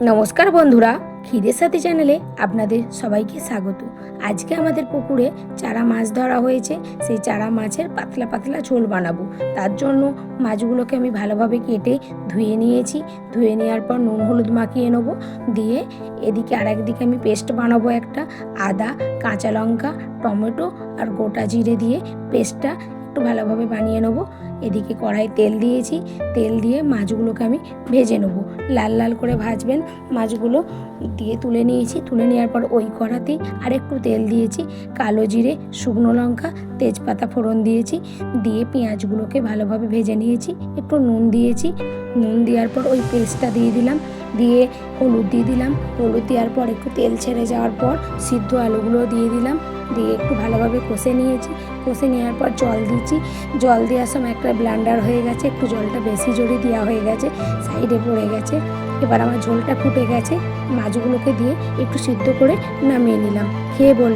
নমস্কার বন্ধুরা, খিদের সাথী চ্যানেলে আপনাদের সবাইকে স্বাগত। আজকে আমাদের পুকুরে চারা মাছ ধরা হয়েছে। সেই চারা মাছের পাতলা পাতলা ঝোল বানাবো। তার জন্য মাছগুলোকে আমি ভালোভাবে কেটে ধুয়ে নিয়েছি। ধুয়ে নেওয়ার পর নুন হলুদ মাখিয়ে নেবো। দিয়ে এদিকে আরেকদিকে আমি পেস্ট বানাবো একটা। আদা, কাঁচা লঙ্কা, টমেটো আর গোটা জিরে দিয়ে পেস্টটা একটু ভালোভাবে বানিয়ে নেবো। এদিকে কড়াই তেল দিয়েছি। তেল দিয়ে মাছগুলোকে আমি ভেজে নেবো। লাল লাল করে ভাজবেন মাছগুলো। দিয়ে তুলে নিয়েছি। তুলে নেওয়ার পর ওই কড়াতেই আরেকটু তেল দিয়েছি। কালো জিরে, শুকনো লঙ্কা, তেজপাতা ফোড়ন দিয়েছি। দিয়ে পেঁয়াজগুলোকে ভালোভাবে ভেজে নিয়েছি। একটু নুন দিয়েছি। নুন দেওয়ার পর ওই পেস্টটা দিয়ে দিলাম। দিয়ে হলুদ দিয়ে দিলাম। হলুদ দেওয়ার পর একটু তেল ছেড়ে যাওয়ার পর সিদ্ধ আলুগুলো দিয়ে দিলাম। দিয়ে একটু ভালোভাবে কষে নিয়েছি। কষে নেওয়ার পর জল দিয়েছি। জল দেওয়ার সময় একটা ব্লান্ডার হয়ে গেছে, একটু জলটা বেশি জোরে দেওয়া হয়ে গেছে, সাইডে পড়ে গেছে। এবার আমার ঝোলটা ফুটে গেছে। মাছগুলোকে দিয়ে একটু সিদ্ধ করে নামিয়ে নিলাম। খেয়ে বল।